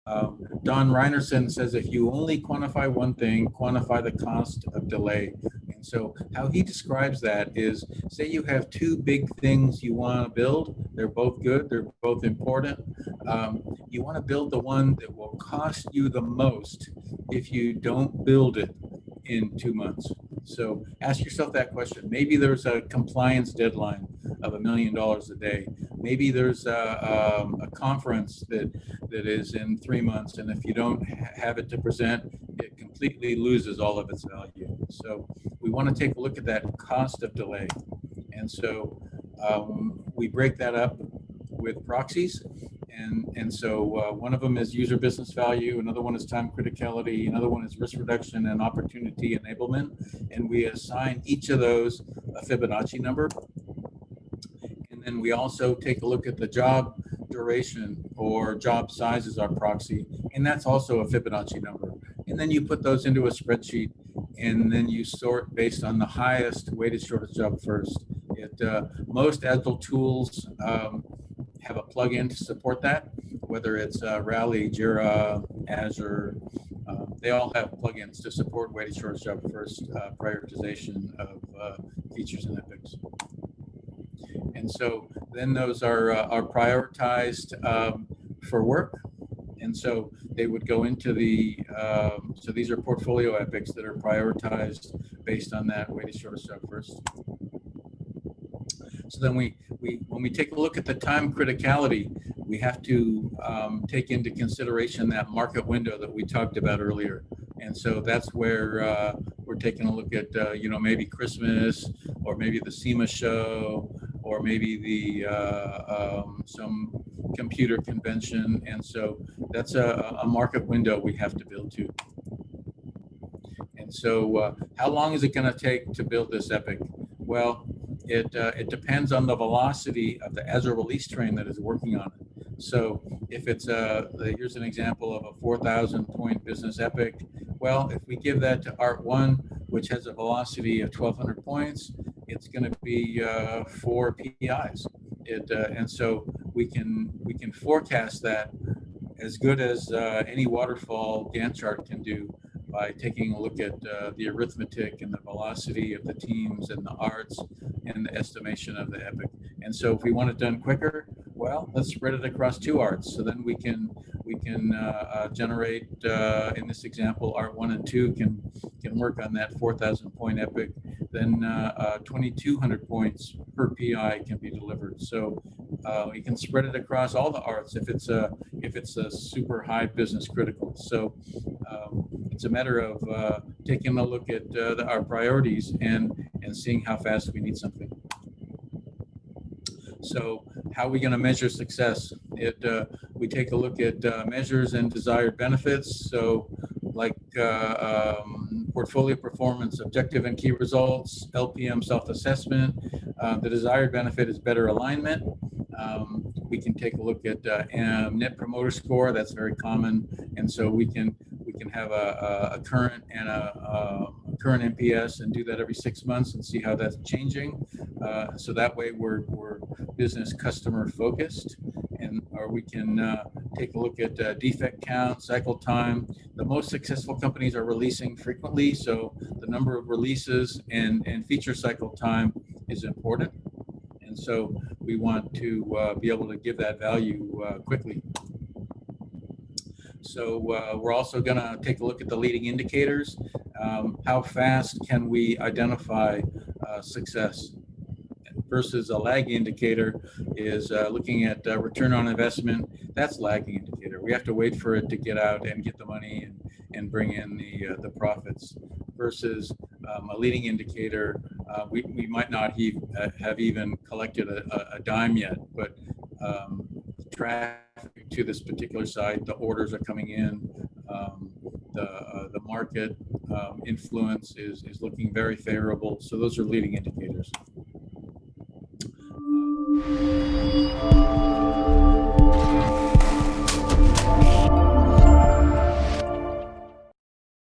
Don Reinerson says, if you only quantify one thing, quantify the cost of delay. And so how he describes that is, say you have two big things you want to build. They're both good. They're both important. You want to build the one that will cost you the most if you don't build it in 2 months. So ask yourself that question. Maybe there's a compliance deadline of $1 million a day. Maybe there's a conference that is in 3 months, and if you don't have it to present, it completely loses all of its value. So we want to take a look at that cost of delay. And so we break that up with proxies. And so one of them is user business value, another one is time criticality, another one is risk reduction and opportunity enablement. And we assign each of those a Fibonacci number. And then we also take a look at the job duration or job size as our proxy, and that's also a Fibonacci number. And then you put those into a spreadsheet, and then you sort based on the highest weighted shortest job first. Most Agile tools have a plugin to support that, whether it's Rally, Jira, Azure. They all have plugins to support weighted shortest job first prioritization of features and epics. And so then those are prioritized for work. And so they would go into the, so these are portfolio epics that are prioritized based on that weighted shortest job first. So then when we take a look at the time criticality, we have to take into consideration that market window that we talked about earlier. And so that's where we're taking a look at, maybe Christmas, or maybe the SEMA show, or maybe the some computer convention. And so that's a market window we have to build to. And so how long is it going to take to build this epic? Well, it depends on the velocity of the Agile release train that is working on it. So if it's here's an example of a 4,000 point business epic. Well, if we give that to Art 1, which has a velocity of 1,200 points, it's going to be 4 PIs. And so we can forecast that as good as any waterfall Gantt chart can do by taking a look at the arithmetic and the velocity of the teams and the arts and the estimation of the epic. And so if we want it done quicker, well, let's spread it across 2 arts. So then we can generate, in this example, art 1 and 2 can work on that 4,000 point epic. Then 2,200 points per PI can be delivered. So you can spread it across all the arts if it's a super high business critical. So it's a matter of taking a look at our priorities and seeing how fast we need something. So how are we going to measure success? We take a look at measures and desired benefits. So like portfolio performance, objective and key results, LPM self-assessment. The desired benefit is better alignment. We can take a look at net promoter score. That's very common. And so we can have a current and a current NPS and do that every 6 months and see how that's changing. So that way we're business customer focused, or we can take a look at defect count, cycle time. The most successful companies are releasing frequently, so the number of releases and feature cycle time is important. And so we want to be able to give that value quickly. So we're also going to take a look at the leading indicators. How fast can we identify success? Versus a lag indicator is looking at return on investment. That's lagging indicator. We have to wait for it to get out and get the money and bring in the profits. Versus a leading indicator, we might not have even collected a dime yet, but traffic to this particular site, the orders are coming in, the market influence is looking very favorable. So those are leading indicators.